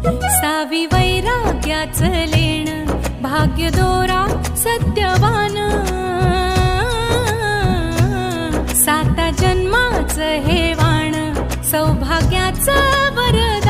सावी वैराग्याचं लेण, भाग्य दोरा सत्यवान, साता जन्माचं हे वाण, सौभाग्याचं वरदान.